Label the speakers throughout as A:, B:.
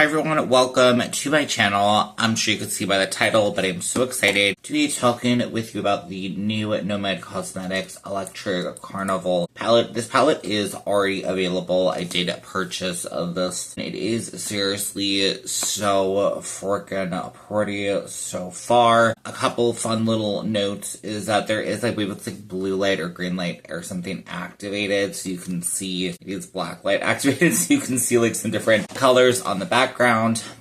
A: Hi everyone, welcome to my channel. I'm sure you can see by the title, but I'm so excited to be talking with you about the new Nomad Cosmetics Electric Carnival palette. This palette is already available. I did purchase this. It is seriously so freaking pretty so far. A couple fun little notes is that there is, I believe it's like blue light or green light or something activated, so you can see it is black light activated, so you can see like some different colors on the background,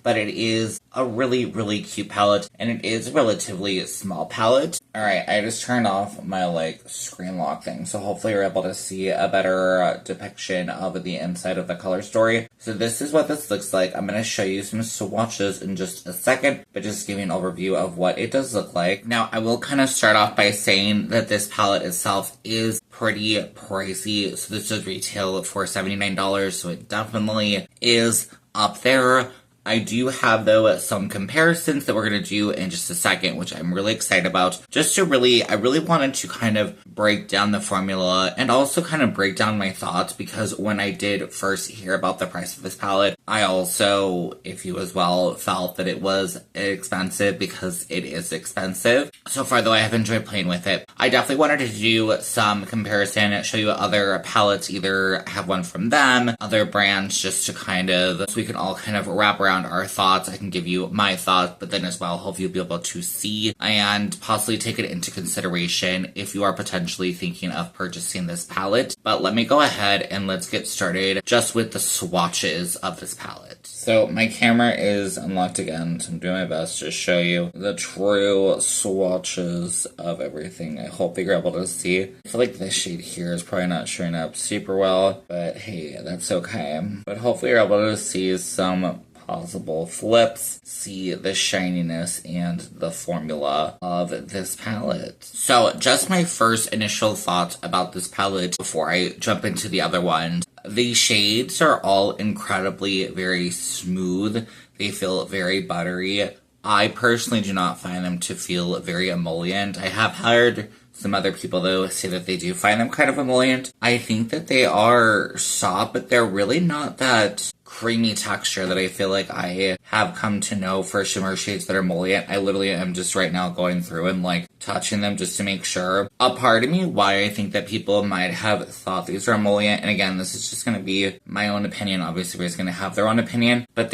A: but it is a really cute palette, and it is a relatively small palette. Alright, I just turned off my like screen lock thing, so hopefully you're able to see a better depiction of the inside of the color story. So this is what this looks like. I'm going to show you some swatches in just a second, but just give you an overview of what it does look like. Now, I will kind of start off by saying that this palette itself is pretty pricey. So this does retail for $79, so it definitely is up there. I do have, though, some comparisons that we're going to do in just a second, which I'm really excited about. I really wanted to kind of break down the formula and also kind of break down my thoughts, because when I did first hear about the price of this palette, I also, if you as well, felt that it was expensive, because it is expensive. So far, though, I have enjoyed playing with it. I definitely wanted to do some comparison, show you other palettes, either have one from them, other brands, just to kind of, so we can all kind of wrap around our thoughts. I can give you my thoughts, but then as well, hopefully you'll be able to see and possibly take it into consideration if you are potentially thinking of purchasing this palette. But let me go ahead and let's get started just with the swatches of this palette. So my camera is unlocked again, so I'm doing my best to show you the true swatches of everything. I hope that you're able to see. I feel like this shade here is probably not showing up super well, but hey, that's okay. But hopefully you're able to see some possible flips, see the shininess and the formula of this palette. So just my first initial thoughts about this palette before I jump into the other ones. The shades are all incredibly very smooth. They feel very buttery. I personally do not find them to feel very emollient. I have heard some other people, though, say that they do find them kind of emollient. I think that they are soft, but they're really not that creamy texture that I feel like I have come to know for shimmer shades that are emollient. I literally am just right now going through and like touching them just to make sure. A part of me why I think that people might have thought these are emollient, and again, this is just going to be my own opinion. Obviously, everybody's going to have their own opinion, but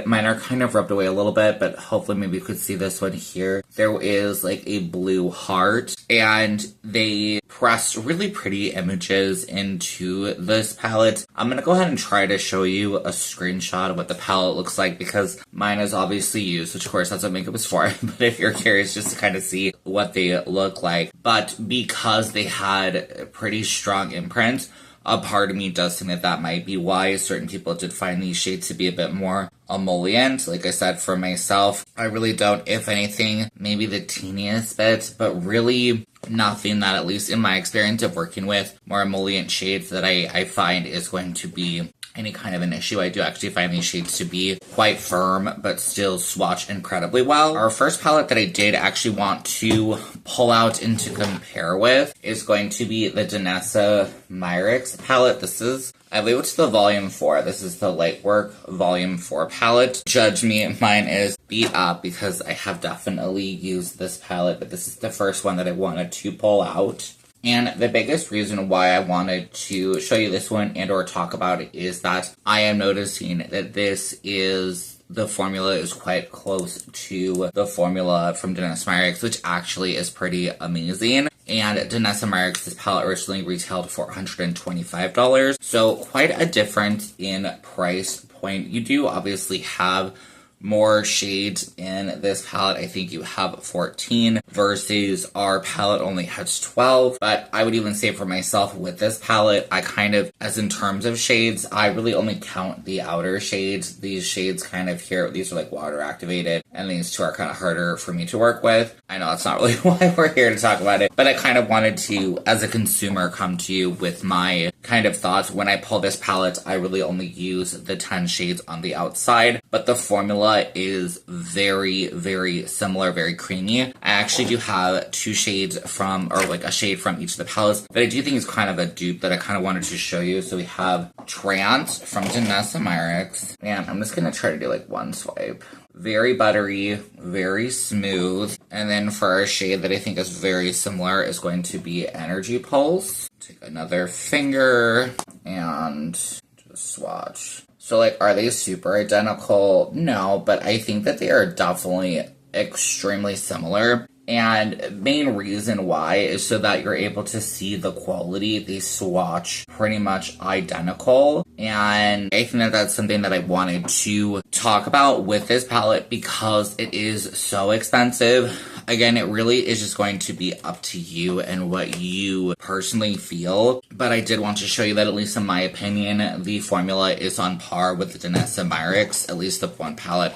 A: mine are kind of rubbed away a little bit, but hopefully maybe you could see this one here. There is like a blue heart, and they pressed really pretty images into this palette. I'm going to go ahead and try to show you a screenshot of what the palette looks like, because mine is obviously used, which of course that's what makeup is for, but if you're curious just to kind of see what they look like. But because they had pretty strong imprints, a part of me does think that that might be why certain people did find these shades to be a bit more emollient. Like I said, for myself, I really don't. If anything, maybe the teeniest bit, but really nothing that, at least in my experience of working with more emollient shades, that I find is going to be any kind of an issue. I do actually find these shades to be quite firm, but still swatch incredibly well. Our first palette that I did actually want to pull out and to compare with is going to be the Danessa Myricks palette. This is, I believe it's the Volume 4. This is the Lightwork Volume 4 palette. Judge me, mine is beat up because I have definitely used this palette, but this is the first one that I wanted to pull out. And the biggest reason why I wanted to show you this one and or talk about it is that I am noticing that the formula is quite close to the formula from Danessa Myricks, which actually is pretty amazing. And Danessa Myricks, this palette originally retailed for $125, so quite a difference in price point. You do obviously have more shades in this palette. I think you have 14 versus our palette only has 12. But I would even say for myself with this palette, I kind of, as in terms of shades, I really only count the outer shades. These shades kind of here, these are like water activated, and these two are kind of harder for me to work with. I know that's not really why we're here to talk about it, but I kind of wanted to, as a consumer, come to you with my kind of thought when I pull this palette, I really only use the 10 shades on the outside, but the formula is very, very similar, very creamy. I actually do have 2 shades from, or like a shade from each of the palettes that I do think is kind of a dupe that I kind of wanted to show you. So we have Trance from Danessa Myricks, and I'm just going to try to do like one swipe. Very buttery, very smooth. And then for our shade that I think is very similar is going to be Energy Pulse. Take another finger and just swatch. So like, are they super identical? No, but I think that they are definitely extremely similar. And main reason why is so that you're able to see the quality. They swatch pretty much identical. And I think that that's something that I wanted to talk about with this palette because it is so expensive. Again, it really is just going to be up to you and what you personally feel. But I did want to show you that, at least in my opinion, the formula is on par with the Danessa Myricks, at least the one palette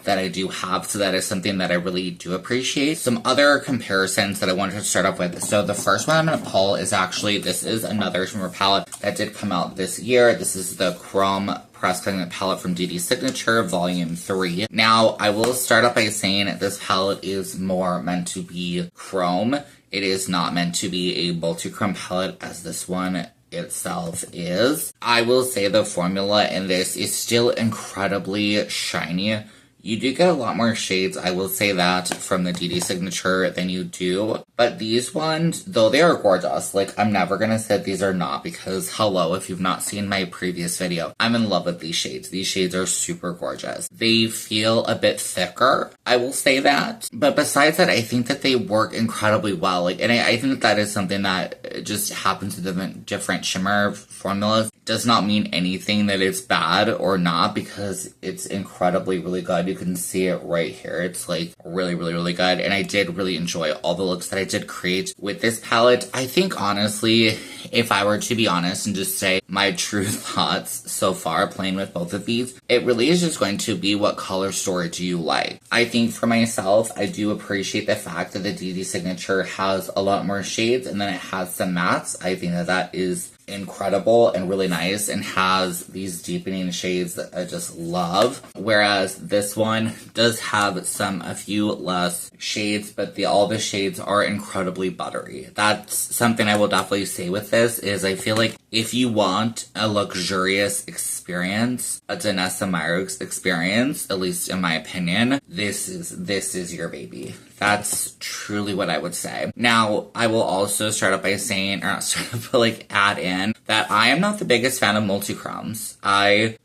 A: that I do have, so that is something that I really do appreciate. Some other comparisons that I wanted to start off with. So the first one I'm going to pull is actually, this is another shimmer palette that did come out this year. This is the Chrome Press Pigment palette from DD Signature Volume 3. Now, I will start off by saying this palette is more meant to be chrome. It is not meant to be a multi-chrome palette as this one itself is. I will say the formula in this is still incredibly shiny. You do get a lot more shades, I will say that, from the DD Signature than you do. But these ones, though they are gorgeous, like, I'm never gonna say these are not, because, hello, if you've not seen my previous video, I'm in love with these shades. These shades are super gorgeous. They feel a bit thicker, I will say that. But besides that, I think that they work incredibly well. Like, and I think that is something that just happens with different shimmer formulas. It does not mean anything that it's bad or not, because it's incredibly really good. You can see it right here. It's like really, really, really good. And I did really enjoy all the looks that I did create with this palette. I think honestly, if I were to be honest and just say my true thoughts so far playing with both of these, it really is just going to be what color story do you like. I think for myself, I do appreciate the fact that the DD Signature has a lot more shades and then it has some mattes. I think that that is incredible and really nice and has these deepening shades that I just love. Whereas this one does have a few less shades, but all the shades are incredibly buttery. That's something I will definitely say with this, is I feel like if you want a luxurious experience, a Danessa Myricks experience, at least in my opinion, this is your baby. That's truly what I would say. Now, I will also start up by saying, or not start up, but like add in, that I am not the biggest fan of multi-chromes.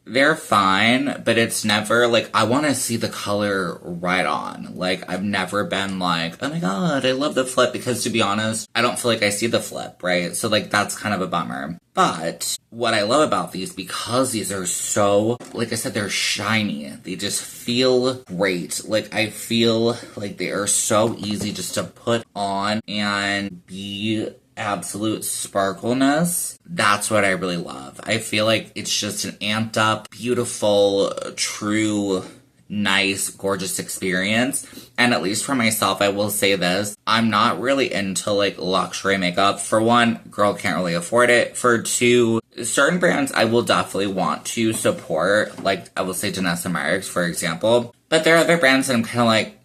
A: They're fine, but it's never like, I want to see the color right on. Like, I've never been like, oh my god, I love the flip, because to be honest, I don't feel like I see the flip, right? So like, that's kind of a bummer. But what I love about these, because these are so, like I said, they're shiny. They just feel great. Like, I feel like they are so easy just to put on and be absolute sparkleness. That's what I really love. I feel like it's just an amped up, beautiful, true, nice, gorgeous experience. And at least for myself, I will say this, I'm not really into like luxury makeup. For one, girl can't really afford it. For two, certain brands I will definitely want to support, like I will say Danessa Myricks, for example. But there are other brands that I'm kind of like,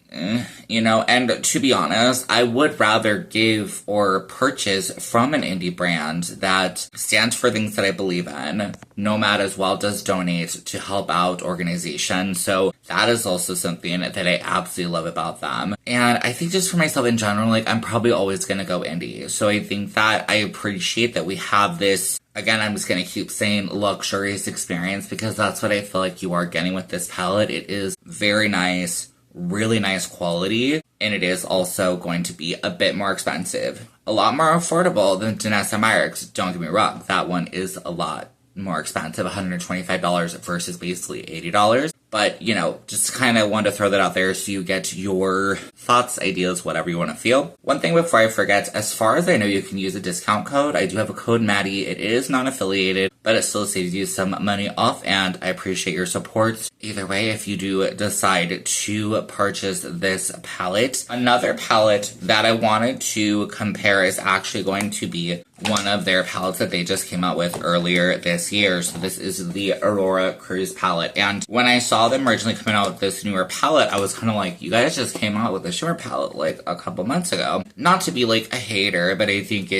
A: you know, and to be honest, I would rather give or purchase from an indie brand that stands for things that I believe in. Nomad as well does donate to help out organizations, so that is also something that I absolutely love about them. And I think just for myself in general, like, I'm probably always gonna go indie. So I think that I appreciate that we have this, again, I'm just gonna keep saying luxurious experience, because that's what I feel like you are getting with this palette. It is very nice, really nice quality, and it is also going to be a bit more expensive. A lot more affordable than Danessa Myricks, don't get me wrong. That one is a lot more expensive, $125 versus basically $80. But, you know, just kind of wanted to throw that out there so you get your thoughts, ideas, whatever you want to feel. One thing before I forget, as far as I know, you can use a discount code. I do have a code Maddie. It is non-affiliated, but it still saves you some money off, and I appreciate your support. Either way, if you do decide to purchase this palette. Another palette that I wanted to compare is actually going to be one of their palettes that they just came out with earlier this year. So this is the Aurora Cruise palette. And when I saw them originally coming out with this newer palette, I was kind of like, you guys just came out with a shimmer palette like a couple months ago. Not to be like a hater, but I think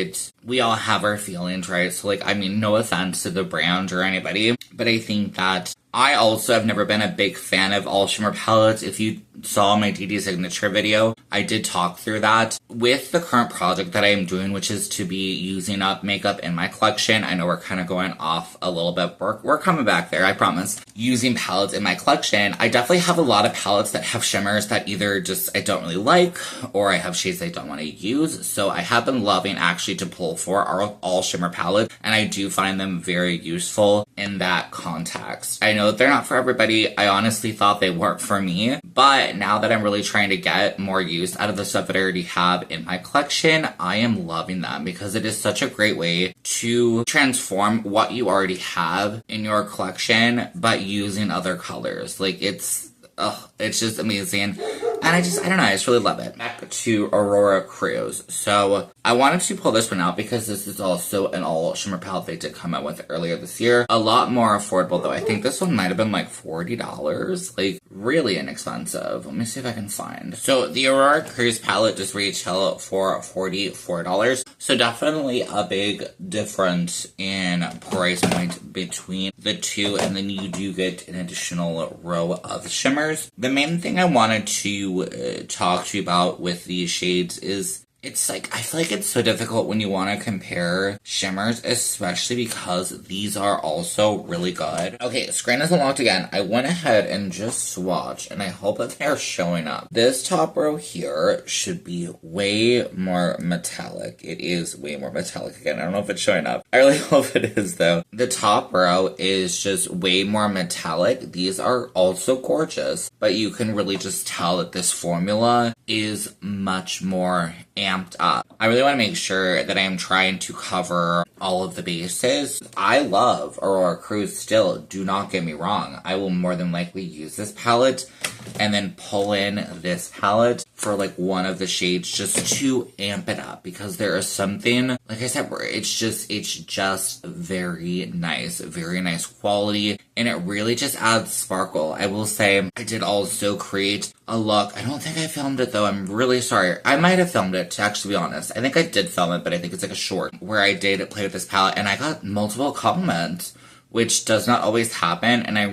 A: we all have our feelings, right? So like, I mean, no offense to the brand or anybody, but I think that I also have never been a big fan of all shimmer palettes. If you saw my DD signature video, I did talk through that. With the current project that I am doing, which is to be using up makeup in my collection, I know we're kind of going off a little bit. We're coming back there, I promise. Using palettes in my collection, I definitely have a lot of palettes that have shimmers that either just I don't really like, or I have shades I don't want to use. So I have been loving actually to pull for our all shimmer palettes, and I do find them very useful in that context. I know that they're not for everybody. I honestly thought they weren't for me, but now that I'm really trying to get more use out of the stuff that I already have in my collection, I am loving them because it is such a great way to transform what you already have in your collection, but using other colors. Like it's just amazing. And I don't know, I just really love it. Back to Aurora Cruise. So I wanted to pull this one out because this is also an all shimmer palette they did come out with earlier this year. A lot more affordable though. I think this one might have been like $40. Like really inexpensive. Let me see if I can find. So the Aurora Cruise palette does retail for $44. So definitely a big difference in price point between the two. And then you do get an additional row of shimmers. The main thing I wanted to talk to you about with these shades is it's like, I feel like it's so difficult when you want to compare shimmers, especially because these are also really good. Okay, screen is unlocked again. I went ahead and just swatched, and I hope that they're showing up. This top row here should be way more metallic. It is way more metallic again. I don't know if it's showing up. I really hope it is though. The top row is just way more metallic. These are also gorgeous, but you can really just tell that this formula is much more amped up. I really want to make sure that I am trying to cover all of the bases. I love Aurora Cruise still, do not get me wrong. I will more than likely use this palette and then pull in this palette for like one of the shades just to amp it up because there is something, like I said, where it's just very nice quality, and it really just adds sparkle. I will say I did also create a look. I don't think I filmed it though. I'm really sorry. I might have filmed it, to actually be honest. I think I did film it, but I think it's like a short where I did play with this palette and I got multiple compliments, which does not always happen. And I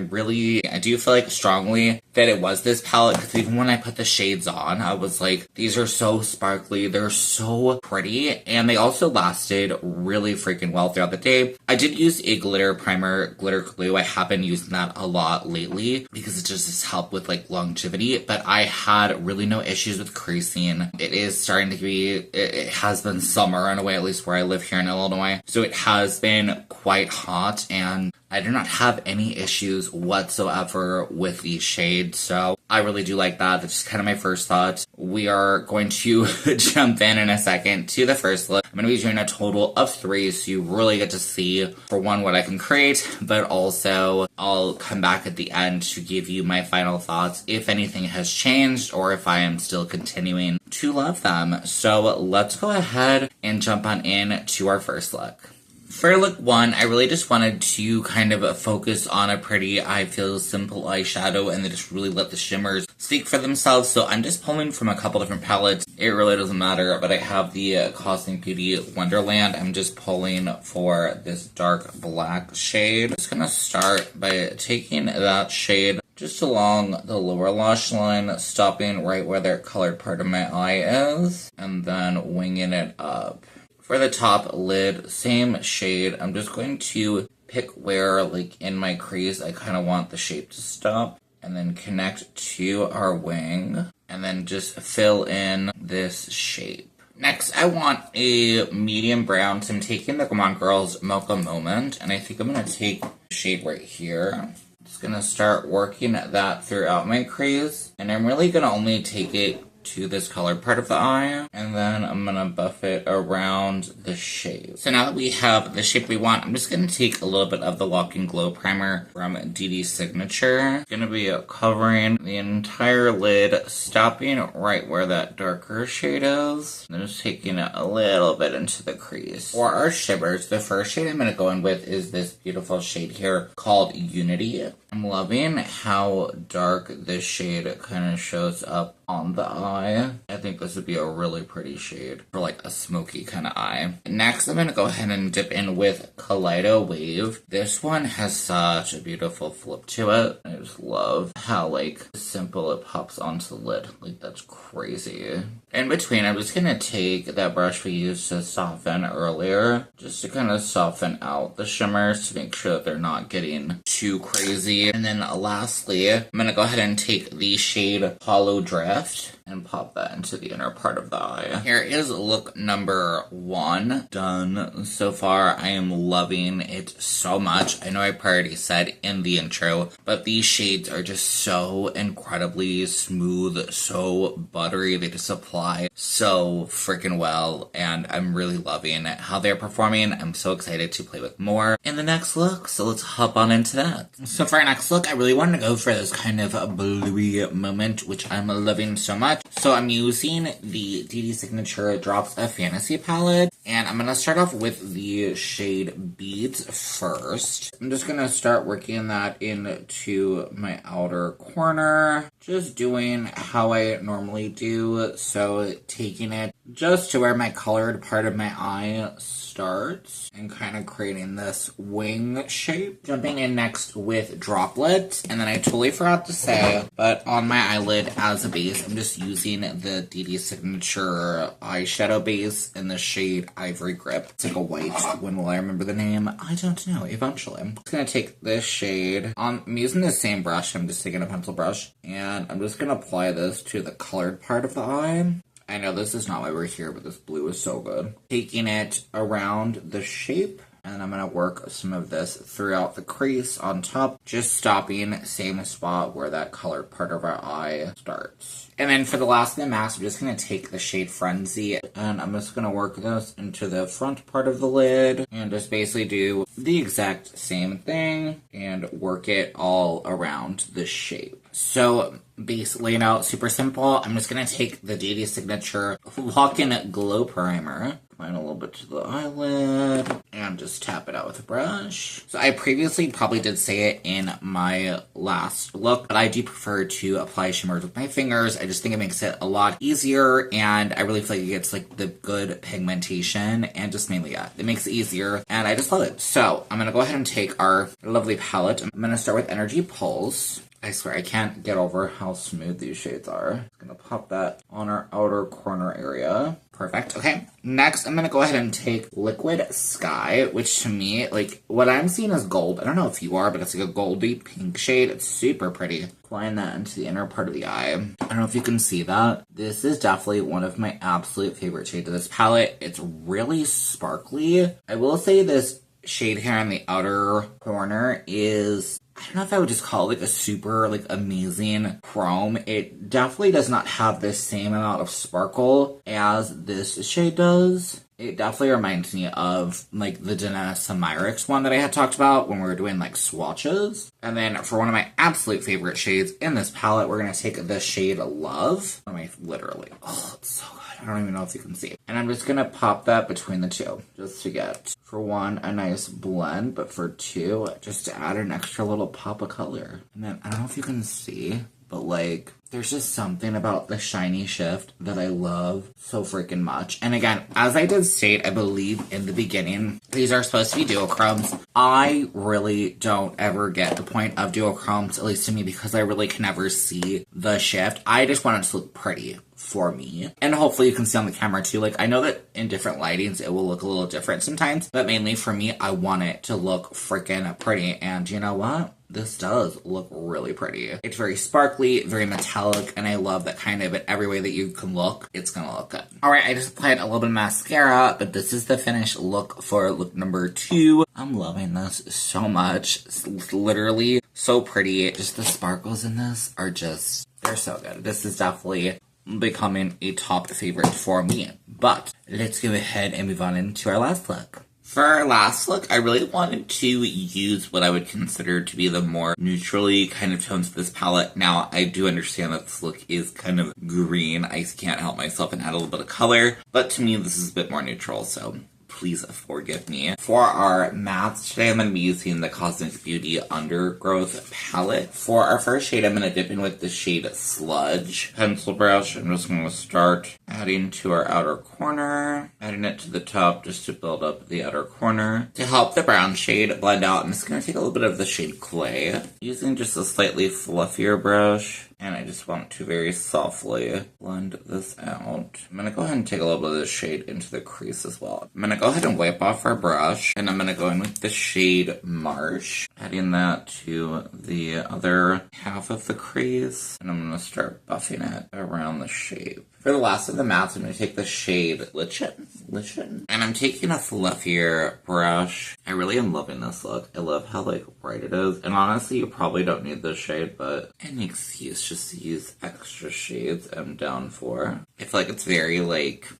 A: do feel like strongly that it was this palette, because even when I put the shades on, I was like, these are so sparkly, they're so pretty, and they also lasted really freaking well throughout the day. I did use a glitter primer, glitter glue. I have been using that a lot lately because it just has helped with like longevity, but I had really no issues with creasing. It is starting to be, it has been summer in a way, at least where I live here in Illinois, so it has been quite hot, and I do not have any issues whatsoever with these shades, so I really do like that. That's just kind of my first thought. We are going to jump in a second to the first look. I'm going to be doing a total of 3, so you really get to see, for one, what I can create, but also I'll come back at the end to give you my final thoughts, if anything has changed, or if I am still continuing to love them. So let's go ahead and jump on in to our first look. For look 1, I really just wanted to kind of focus on a pretty, I feel, simple eyeshadow and then just really let the shimmers speak for themselves. So I'm just pulling from a couple different palettes. It really doesn't matter, but I have the Cosmic Beauty Wonderland. I'm just pulling for this dark black shade. I'm just going to start by taking that shade just along the lower lash line, stopping right where that colored part of my eye is, and then winging it up. For the top lid, same shade. I'm just going to pick where, like in my crease, I kind of want the shape to stop, and then connect to our wing, and then just fill in this shape. Next, I want a medium brown, so I'm taking the Come On Girls Mocha Moment, and I think I'm going to take the shade right here. Just going to start working that throughout my crease, and I'm really going to only take it to this colored part of the eye, and then I'm gonna buff it around the shape. So now that we have the shape we want, I'm just gonna take a little bit of the Lock and Glow primer from DD Signature. It's gonna be covering the entire lid, stopping right where that darker shade is. I'm just taking it a little bit into the crease. For our shimmers, the first shade I'm gonna go in with is this beautiful shade here called Unity. I'm loving how dark this shade kind of shows up on the eye. I think this would be a really pretty shade for like a smoky kind of eye. Next, I'm going to go ahead and dip in with Kaleido Wave. This one has such a beautiful flip to it. I just love how like simple it pops onto the lid. Like that's crazy. In between, I'm just going to take that brush we used to soften earlier, just to kind of soften out the shimmers to make sure that they're not getting too crazy. And then lastly, I'm going to go ahead and take the shade Hollow Drift and pop that into the inner part of the eye. Here is look number 1 done. So far, I am loving it so much. I know I already said in the intro, but these shades are just so incredibly smooth, so buttery. They just apply so freaking well, and I'm really loving how they're performing. I'm so excited to play with more in the next look, so let's hop on into that. So for our next look, I really wanted to go for this kind of bluey moment, which I'm loving so much. So I'm using the DD Signature Drops of Fantasy palette, and I'm going to start off with the shade Beads first. I'm just going to start working that into my outer corner, just doing how I normally do, so taking it just to where my colored part of my eye starts and kind of creating this wing shape. Jumping in next with Droplet, and then I totally forgot to say, but on my eyelid as a base, I'm just using the DD Signature eyeshadow base in the shade Ivory Grip. It's like a white. When will I remember the name? I don't know. Eventually. I'm just going to take this shade. I'm using the same brush. I'm just taking a pencil brush, and I'm just going to apply this to the colored part of the eye. I know this is not why we're here, but this blue is so good. Taking it around the shape, and I'm going to work some of this throughout the crease on top, just stopping same spot where that colored part of our eye starts. And then for the last of the mask, I'm just going to take the shade Frenzy, and I'm just going to work this into the front part of the lid, and just basically do the exact same thing, and work it all around the shape. So basically, now it's super simple. I'm just going to take the DD Signature Lock and Glow Primer, applying a little bit to the eyelid, and just tap it out with a brush. So I previously probably did say it in my last look, but I do prefer to apply shimmers with my fingers. I just think it makes it a lot easier, and I really feel like it gets like the good pigmentation, and just mainly, yeah, it makes it easier, and I just love it. So I'm going to go ahead and take our lovely palette. I'm going to start with Energy Pulse. I swear, I can't get over how smooth these shades are. I'm gonna pop that on our outer corner area. Perfect. Okay. Next, I'm gonna go ahead and take Liquid Sky, which to me, like, what I'm seeing is gold. I don't know if you are, but it's like a goldy pink shade. It's super pretty. Applying that into the inner part of the eye. I don't know if you can see that. This is definitely one of my absolute favorite shades of this palette. It's really sparkly. I will say this shade here in the outer corner is, I don't know if I would just call it like a super like amazing chrome. It definitely does not have the same amount of sparkle as this shade does. It definitely reminds me of like the Danessa Myrix one that I had talked about when we were doing like swatches. And then for one of my absolute favorite shades in this palette, we're going to take the shade Love. Literally, oh, it's so good. I don't even know if you can see it. And I'm just going to pop that between the two, just to get, for one, a nice blend, but for two, just to add an extra little pop of color. And then, I don't know if you can see, but like, there's just something about the shiny shift that I love so freaking much. And again, as I did state, I believe in the beginning, these are supposed to be duochromes. I really don't ever get the point of duochromes, at least to me, because I really can never see the shift. I just want it to look pretty for me. And hopefully you can see on the camera too. Like, I know that in different lightings it will look a little different sometimes, but mainly for me, I want it to look freaking pretty. And you know what? This does look really pretty. It's very sparkly, very metallic, and I love that kind of in every way that you can look, it's gonna look good. Alright, I just applied a little bit of mascara, but this is the finished look for look number 2. I'm loving this so much. It's literally so pretty. Just the sparkles in this are just, they're so good. This is definitely becoming a top favorite for me. But let's go ahead and move on into our last look. For our last look, I really wanted to use what I would consider to be the more neutrally kind of tones of this palette. Now, I do understand that this look is kind of green. I can't help myself and add a little bit of color, but to me, this is a bit more neutral, so please forgive me. For our mattes today, I'm going to be using the Cosmic Beauty Undergrowth palette. For our first shade, I'm going to dip in with the shade Sludge. Pencil brush, I'm just going to start adding to our outer corner, adding it to the top just to build up the outer corner. To help the brown shade blend out, I'm just going to take a little bit of the shade Clay, using just a slightly fluffier brush. And I just want to very softly blend this out. I'm going to go ahead and take a little bit of this shade into the crease as well. I'm going to go ahead and wipe off our brush. And I'm going to go in with the shade Marsh, adding that to the other half of the crease. And I'm going to start buffing it around the shape. For the last of the mattes, I'm going to take the shade Lichen. And I'm taking a fluffier brush. I really am loving this look. I love how, bright it is. And honestly, you probably don't need this shade, but any excuse just to use extra shades I'm down for. I feel like it's very,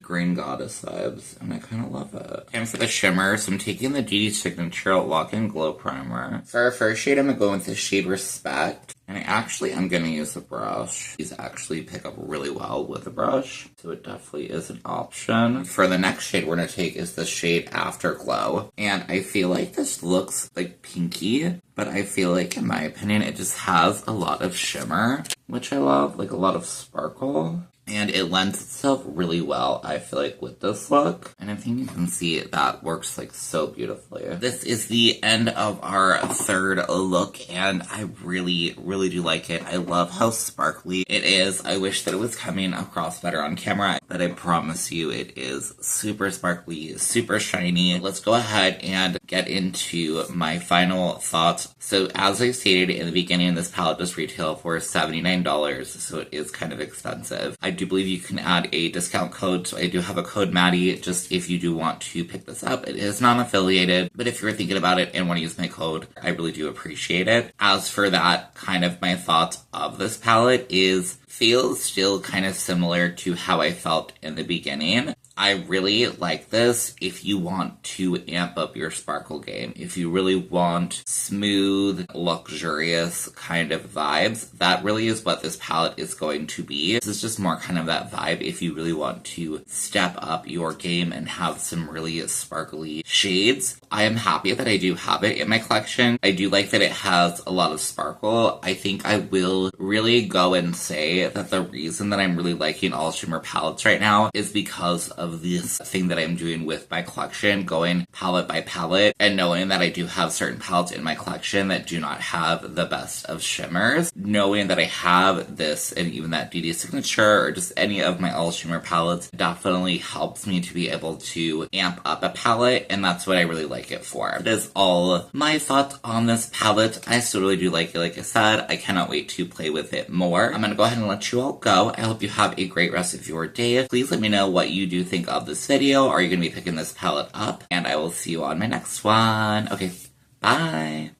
A: Green Goddess vibes, and I kind of love it. And for the shimmer, so I'm taking the Beauty Signature Lock and Glow Primer. For our first shade, I'm going to go with the shade Respect. And I'm going to use the brush. These actually pick up really well with the brush, so it definitely is an option. For the next shade we're going to take is the shade Afterglow. And I feel like this looks pinky, but I feel like, in my opinion, it just has a lot of shimmer, which I love, a lot of sparkle. And it lends itself really well, I feel like, with this look. And I think you can see that works, so beautifully. This is the end of our third look, and I really, really do like it. I love how sparkly it is. I wish that it was coming across better on camera, but I promise you it is super sparkly, super shiny. Let's go ahead and get into my final thoughts. So, as I stated in the beginning, this palette does retail for $79, so it is kind of expensive. I do believe you can add a discount code, so I do have a code Maddie, just if you do want to pick this up. It is non-affiliated, but if you're thinking about it and want to use my code, I really do appreciate it. As for that, kind of my thoughts of this palette feels still kind of similar to how I felt in the beginning. I really like this if you want to amp up your sparkle game. If you really want smooth, luxurious kind of vibes, that really is what this palette is going to be. This is just more kind of that vibe if you really want to step up your game and have some really sparkly shades. I am happy that I do have it in my collection. I do like that it has a lot of sparkle. I think I will really go and say that the reason that I'm really liking all shimmer palettes right now is because of this thing that I'm doing with my collection, going palette by palette, and knowing that I do have certain palettes in my collection that do not have the best of shimmers. Knowing that I have this and even that Beauty Signature or just any of my all shimmer palettes definitely helps me to be able to amp up a palette, and that's what I really like it for. That is all my thoughts on this palette. I still really do like it. Like I said, I cannot wait to play with it more. I'm gonna go ahead and let you all go. I hope you have a great rest of your day. Please let me know what you do think of this video. Are you going to be picking this palette up? And I will see you on my next one. Okay, bye!